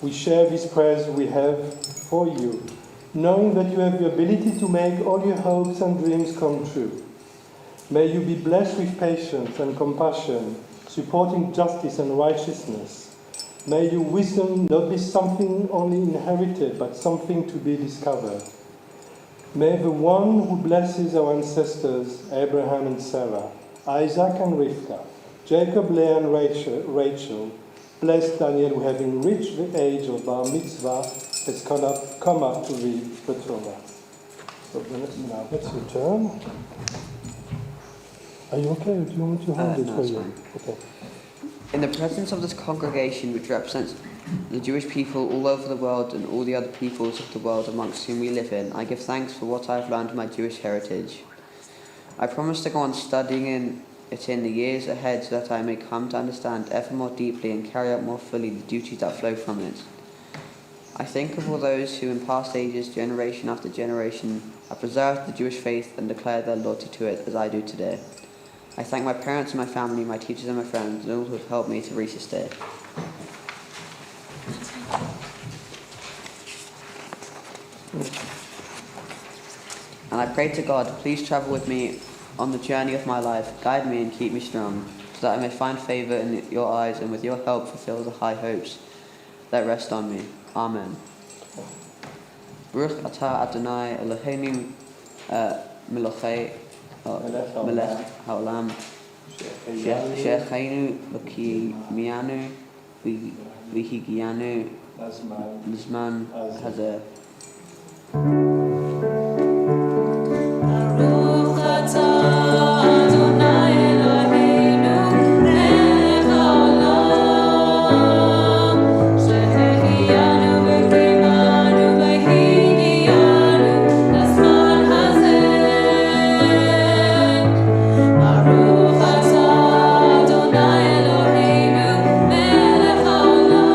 We share these prayers we have for you, knowing that you have the ability to make all your hopes and dreams come true. May you be blessed with patience and compassion, supporting justice and righteousness. May your wisdom not be something only inherited, but something to be discovered. May the one who blesses our ancestors, Abraham and Sarah, Isaac and Rivka, Jacob, Leah and Rachel, bless Daniel who, having reached the age of bar mitzvah, has come up to read the Torah. So now that's your turn. Are you okay? Do you want me to hold it no, for it's you? fine. Okay. In the presence of this congregation, which represents the Jewish people all over the world and all the other peoples of the world amongst whom we live in, I give thanks for what I have learned of my Jewish heritage. I promise to go on studying it in the years ahead so that I may come to understand ever more deeply and carry out more fully the duties that flow from it. I think of all those who in past ages, generation after generation, have preserved the Jewish faith and declared their loyalty to it as I do today. I thank my parents and my family, my teachers and my friends, and all who have helped me to reach this day. And I pray to God, please travel with me on the journey of my life, guide me and keep me strong, so that I may find favour in your eyes and with your help fulfill the high hopes that rest on me. Amen. Baruch atah Adonai Eloheinu melech haolam she'achaynu v'kiyanu v'higianu l'zman hazeh. Baruch atah Adonai Eloheinu melech haolam she'achaynu v'kiyanu v'higianu l'zman hazeh. Baruch atah Adonai Eloheinu melech haolam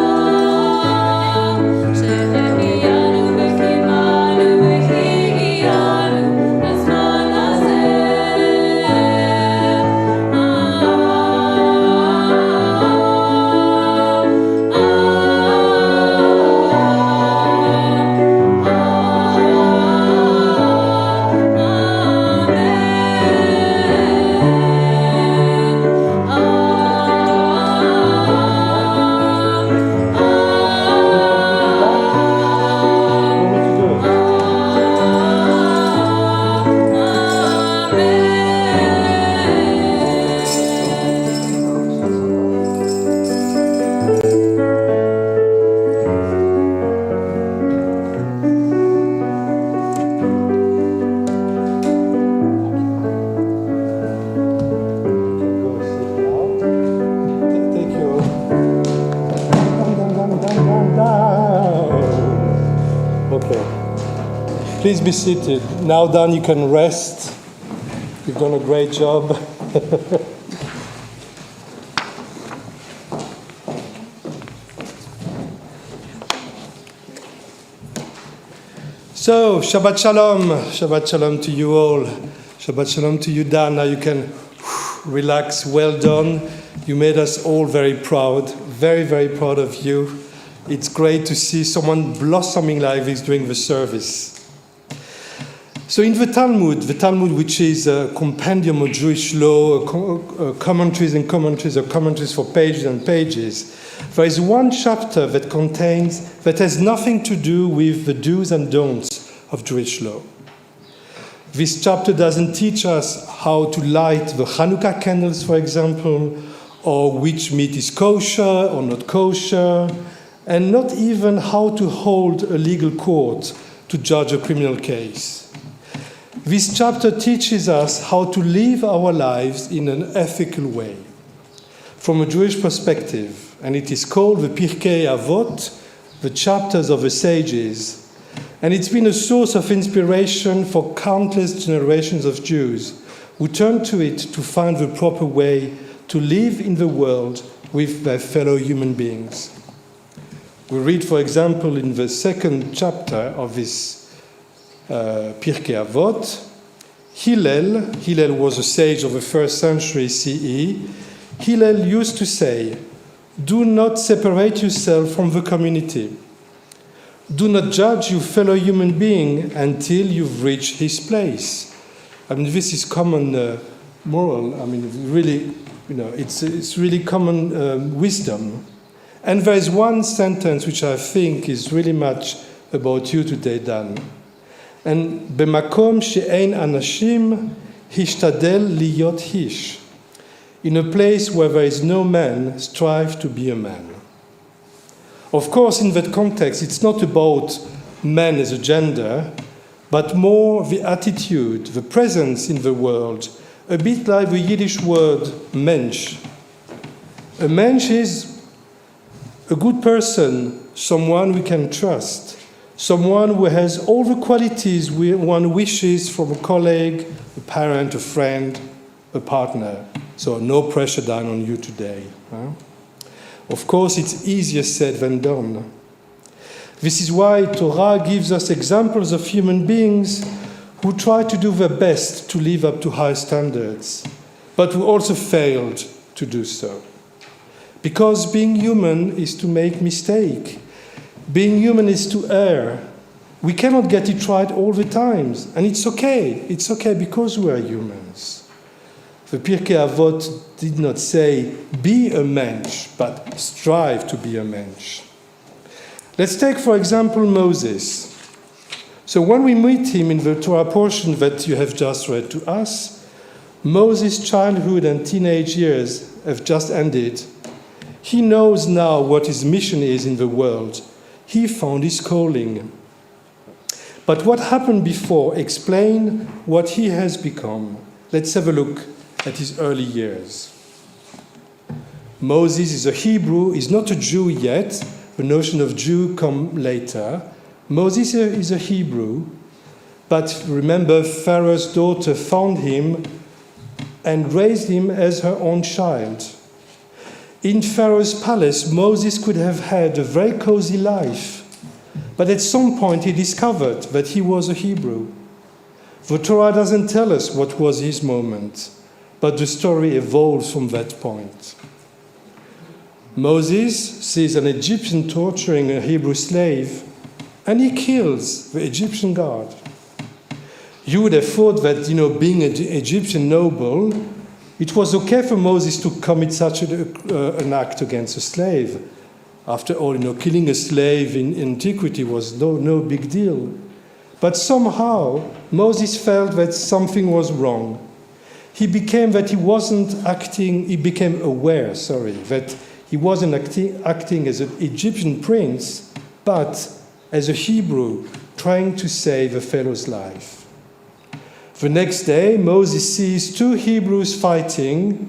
she'achaynu v'kiyanu v'higianu l'zman Okay. Please be seated. Now, Dan, you can rest. You've done a great job. So, Shabbat Shalom. Shabbat Shalom to you all. Shabbat Shalom to you, Dan. Now you can relax. Well done. You made us all very proud. Very, very proud of you. It's great to see someone blossoming like this during the service. So in the Talmud, which is a compendium of Jewish law, commentaries and commentaries, or commentaries for pages and pages, there is one chapter that has nothing to do with the do's and don'ts of Jewish law. This chapter doesn't teach us how to light the Hanukkah candles, for example, or which meat is kosher or not kosher, and not even how to hold a legal court to judge a criminal case. This chapter teaches us how to live our lives in an ethical way, from a Jewish perspective, and it is called the Pirkei Avot, the chapters of the sages, and it's been a source of inspiration for countless generations of Jews who turn to it to find the proper way to live in the world with their fellow human beings. We read, for example, in the second chapter of this Pirkei Avot, Hillel was a sage of the 1st century CE. Hillel used to say, "Do not separate yourself from the community. Do not judge your fellow human being until you've reached his place." I mean, this is common moral. I mean, really, it's really common wisdom. And there is one sentence which I think is really much about you today, Dan. And b'makom she'ein anashim hishtadel liyot hish. In a place where there is no man, strive to be a man. Of course, in that context, it's not about man as a gender, but more the attitude, the presence in the world, a bit like the Yiddish word mensch. A mensch is a good person, someone we can trust, someone who has all the qualities one wishes from a colleague, a parent, a friend, a partner. So no pressure down on you today. Huh? Of course, it's easier said than done. This is why Torah gives us examples of human beings who try to do their best to live up to high standards, but who also failed to do so. Because being human is to make mistakes. Being human is to err. We cannot get it right all the times, and it's okay. It's okay because we are humans. The Pirkei Avot did not say, be a mensch, but strive to be a mensch. Let's take, for example, Moses. So when we meet him in the Torah portion that you have just read to us, Moses' childhood and teenage years have just ended. He knows now what his mission is in the world. He found his calling. But what happened before explains what he has become. Let's have a look at his early years. Moses is a Hebrew, is not a Jew yet. The notion of Jew comes later. Moses is a Hebrew, but remember, Pharaoh's daughter found him and raised him as her own child. In Pharaoh's palace, Moses could have had a very cozy life, but at some point he discovered that he was a Hebrew. The Torah doesn't tell us what was his moment, but the story evolves from that point. Moses sees an Egyptian torturing a Hebrew slave, and he kills the Egyptian guard. You would have thought that, being an Egyptian noble, it was okay for Moses to commit such an act against a slave. After all, killing a slave in antiquity was no big deal. But somehow, Moses felt that something was wrong. He became aware, that he wasn't acting as an Egyptian prince, but as a Hebrew trying to save a fellow's life. The next day, Moses sees two Hebrews fighting,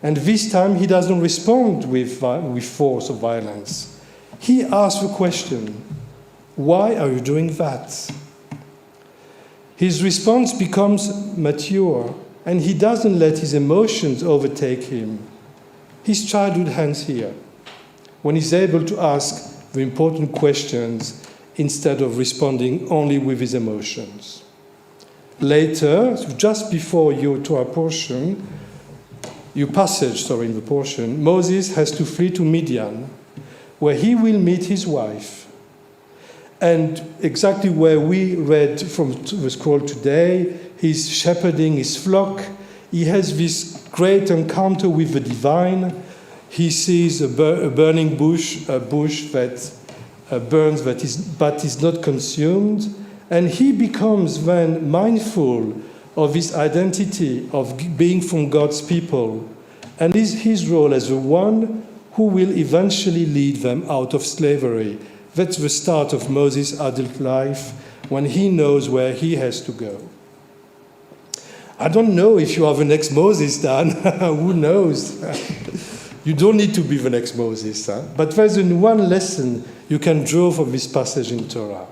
and this time he doesn't respond with force or violence. He asks the question, why are you doing that? His response becomes mature, and he doesn't let his emotions overtake him. His childhood ends here, when he's able to ask the important questions instead of responding only with his emotions. Later, just before your passage in the portion, Moses has to flee to Midian, where he will meet his wife. And exactly where we read from the scroll today, he's shepherding his flock. He has this great encounter with the divine. He sees a burning bush, a bush that burns but is not consumed. And he becomes then mindful of his identity, of being from God's people, and his role as the one who will eventually lead them out of slavery. That's the start of Moses' adult life, when he knows where he has to go. I don't know if you are the next Moses, Dan. Who knows? You don't need to be the next Moses. Huh? But there's one lesson you can draw from this passage in Torah.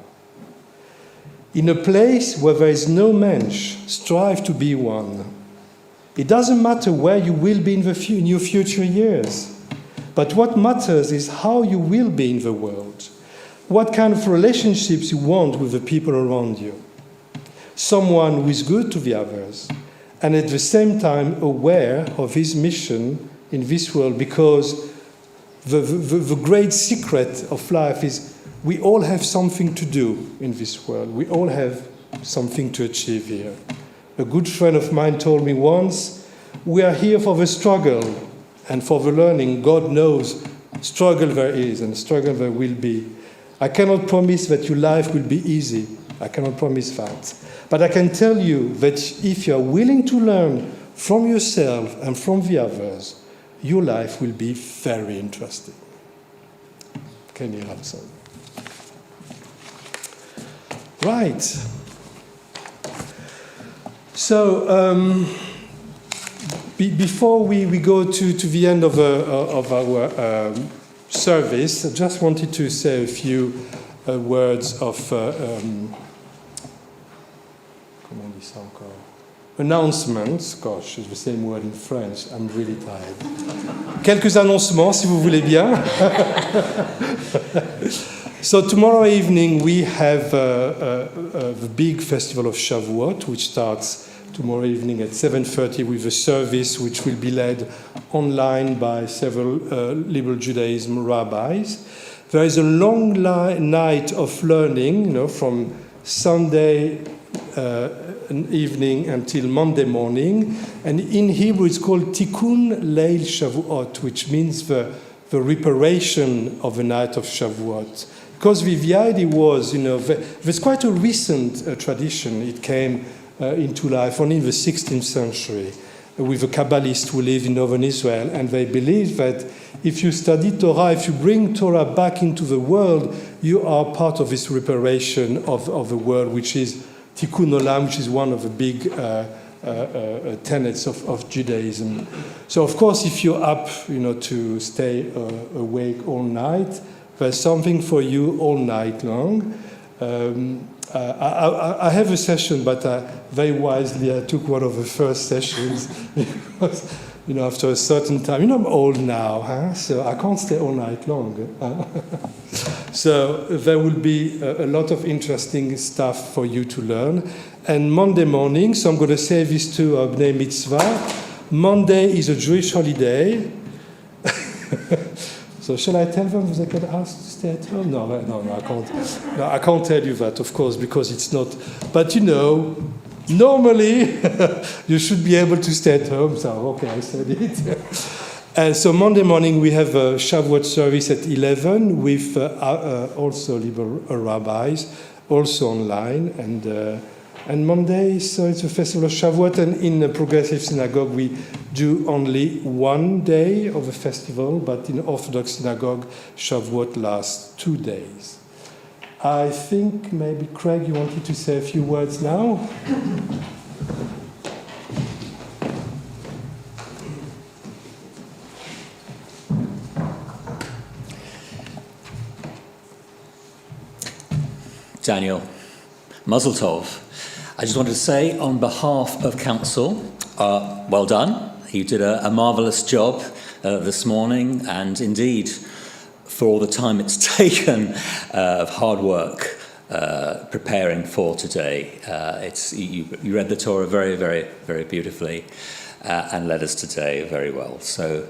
In a place where there is no mensch, strive to be one. It doesn't matter where you will be in your future years, but what matters is how you will be in the world. what kind of relationships you want with the people around you. Someone who is good to the others, and at the same time aware of his mission in this world, because the great secret of life is we all have something to do in this world. We all have something to achieve here. A good friend of mine told me once, we are here for the struggle and for the learning. God knows struggle there is and struggle there will be. I cannot promise that your life will be easy. I cannot promise that. But I can tell you that if you are willing to learn from yourself and from the others, your life will be very interesting. Can you have some? Right. So, before we go to the end of our service, I just wanted to say a few words of announcements. Gosh, it's the same word in French. I'm really tired. Quelques annoncements, si vous voulez bien. So tomorrow evening we have the big festival of Shavuot, which starts tomorrow evening at 7:30 with a service which will be led online by several liberal Judaism rabbis. There is a long night of learning, from Sunday evening until Monday morning, and in Hebrew it's called Tikkun Leil Shavuot, which means the reparation of the night of Shavuot. Because the idea was, there's quite a recent tradition. It came into life only in the 16th century with a Kabbalist who lived in northern Israel, and they believed that if you study Torah, if you bring Torah back into the world, you are part of this reparation of the world, which is Tikkun Olam, which is one of the big tenets of Judaism. So, of course, if you're up, to stay awake all night, there's something for you all night long. I have a session, but very wisely I took one of the first sessions because, after a certain time, I'm old now, so I can't stay all night long. So there will be a lot of interesting stuff for you to learn. And Monday morning, so I'm going to say this to Bnei Mitzvah, Monday is a Jewish holiday. So shall I tell them they can ask to stay at home? No, I can't. No, I can't tell you that, of course, because it's not. But normally you should be able to stay at home. So okay, I said it. And so Monday morning we have a Shavuot service at 11 with also liberal rabbis, also online, and Monday, so it's a festival of Shavuot, and in the Progressive Synagogue we do only one day of the festival, but in Orthodox Synagogue, Shavuot lasts 2 days. I think maybe, Craig, you wanted to say a few words now? Daniel, Mazel Tov. I just wanted to say, on behalf of Council, well done. You did a marvellous job this morning, and indeed, for all the time it's taken of hard work preparing for today. You read the Torah very, very, very beautifully and led us today very well. So,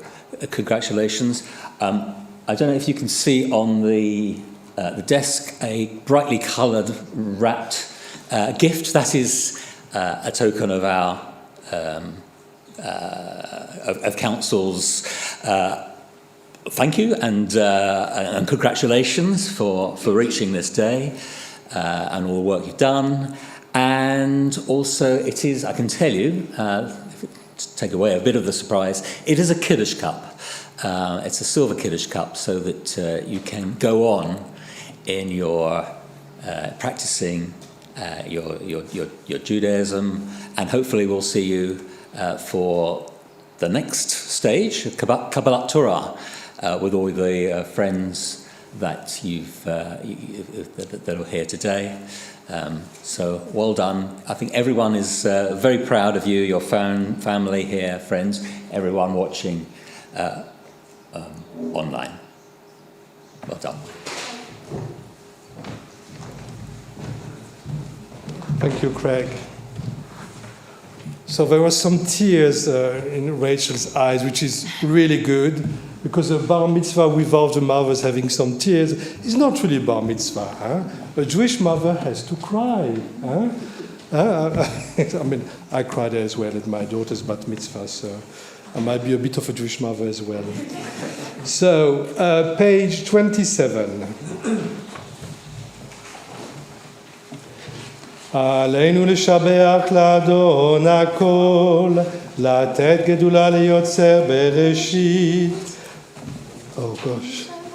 congratulations. I don't know if you can see on the desk a brightly coloured wrapped gift. That is a token of our of Council's thank you and congratulations for reaching this day and all the work you've done. And also, it is, I can tell you, to take away a bit of the surprise, it is a Kiddush cup. It's a silver Kiddush cup, so that you can go on in your practicing your Judaism, and hopefully we'll see you for the next stage, Kabbalat Torah, with all the friends that that are here today. So well done. I think everyone is very proud of you, your family here, friends, everyone watching online. Well done. Thank you, Craig. So there were some tears in Rachel's eyes, which is really good, because a bar mitzvah without the mothers having some tears is not really bar mitzvah. Huh? A Jewish mother has to cry. Huh? I mean, I cried as well at my daughter's bat mitzvah, so I might be a bit of a Jewish mother as well. So, page 27. עלינו לשבח לאדון הכל, לתת גדולה ליוצר בראשית.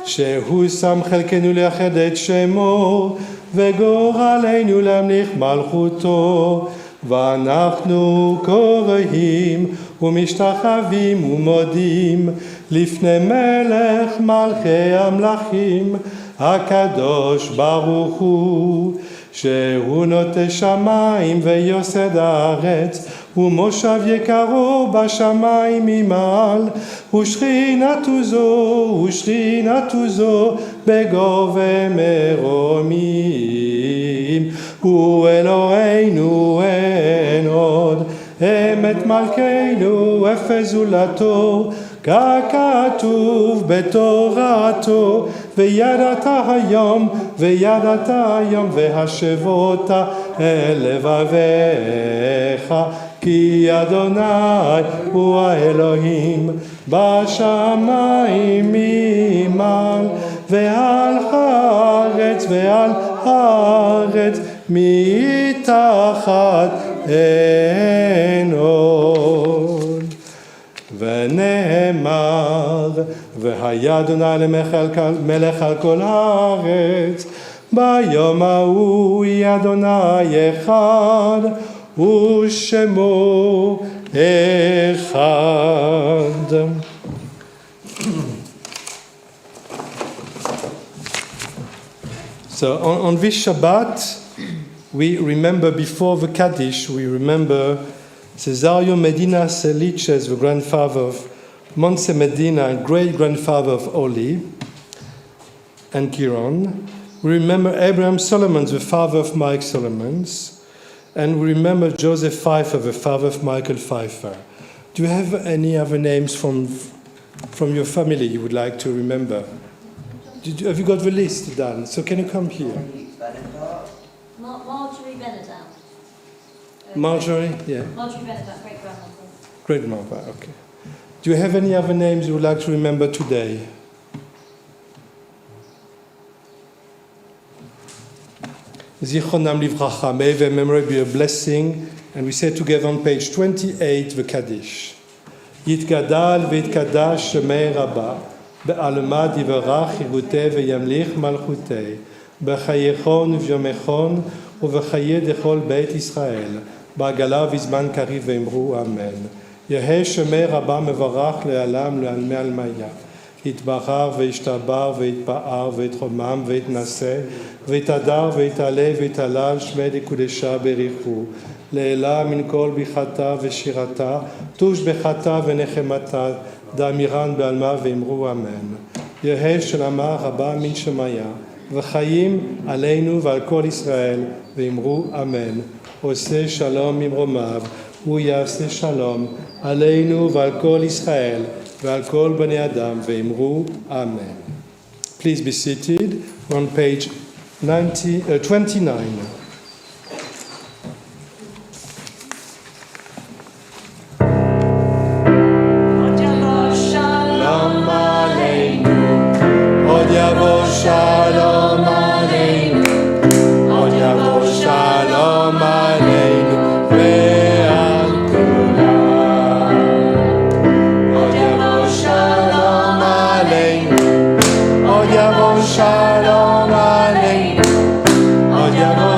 שהוא שם חלקנו לאחד את שמו, וגורלנו להמליך מלכותו. ואנחנו קוראים ומשתחווים ומודים לפני מלך מלכי המלכים, הקדוש ברוך הוא. שהוא נוטה שמיים ויוסד הארץ, ומושב יקרו בשמיים ממעל, ושכינתו זו בגובה מרומים. הוא אלוהינו אין עוד, אמת מלכנו אפס זולתו, ככתוב בתורתו, וידעת היום והשבות אל לבביך, כי אדוני הוא האלוהים בשמיים ממעל, ועל הארץ מתחת אין עוד. ונאמר, והיה אדוני למלך על כל הארץ, ביום ההוא יהיה אדוני אחד, ושמו אחד. So on this Shabbat, we remember before the Kaddish, we remember Cesario Medina Selices, the grandfather of Monse Medina and great-grandfather of Oli and Kiron. We remember Abraham Solomons, the father of Mike Solomons. And we remember Joseph Pfeiffer, the father of Michael Pfeiffer. Do you have any other names from your family you would like to remember? Have you got the list done? So can you come here? Marjorie Benedant. Marjorie, yeah. Marjorie Benedant, great-grandmother. Great-grandmother, okay. Do you have any other names you would like to remember today? Zichronam livracha, may their memory be a blessing. And we say together on page 28, the Kaddish. Yitgadal v'yitkadash shemei rabba, be'alma divarach yiruteh v'yamlich malchuteh, b'chayechon v'yomechon, ובחיי דכל בית ישראל, בעגלה בזמן קריב ואמרו אמן. יהא שמי רבה מברך לעלם לעלמי עלמיה. יתבחר וישתבר ויתפאר ויתחומם ויתנשא ויתהדר ויתעלה ויתהלל שמי דקודשה בריחו. לעילה מן כל ביחתה ושירתה, תוש בחתה ונחמתה, דאמירן בעלמה ואמרו אמן. יהא שלמה רבה מן שמיה, וחיים עלינו ועל כל ישראל, ואמרו אמן. עושה שלום ממרומיו, הוא יעשה שלום עלינו ועל כל ישראל ועל כל בני אדם, ואמרו אמן. Please be seated. We're on page 29. Shalom Aleinu, Od Yavo Shalom Aleinu, ve'al kulam. Od Yavo Shalom Aleinu, Od Yavo Shalom Aleinu, Od Yavo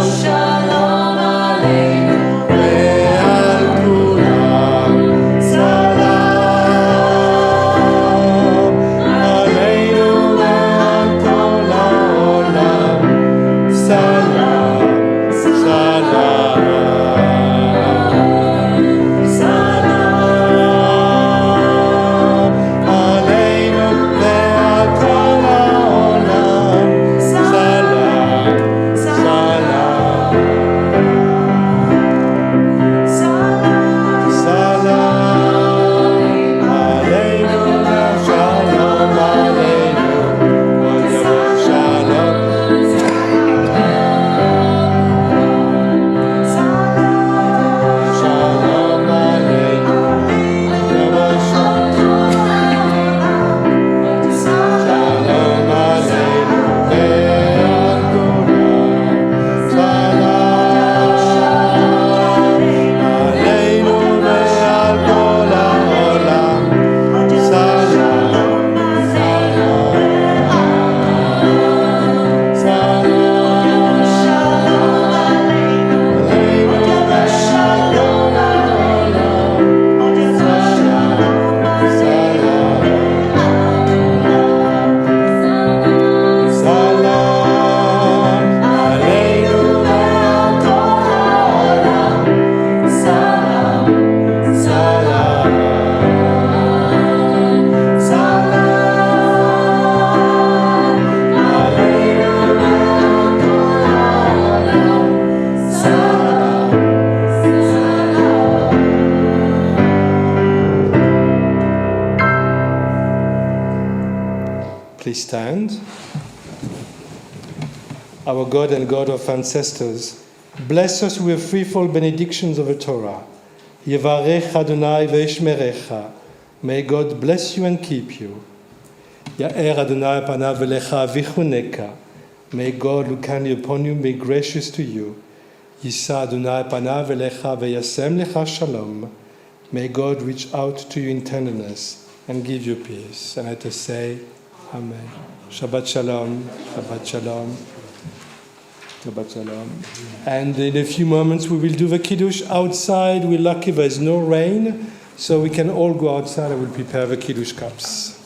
Please stand. Our God and God of ancestors, bless us with threefold benedictions of the Torah. Yevarech Adonai ve'ishmerecha. May God bless you and keep you. Ya'er Adonai panav elecha vichuneka. May God look kindly upon you, be gracious to you. Yisa Adonai panav elecha ve'yasem lecha shalom. May God reach out to you in tenderness and give you peace. And let us say, Amen. Shabbat shalom. Shabbat shalom. Shabbat shalom. And in a few moments we will do the Kiddush outside. We're lucky there's no rain, so we can all go outside and we'll prepare the Kiddush cups.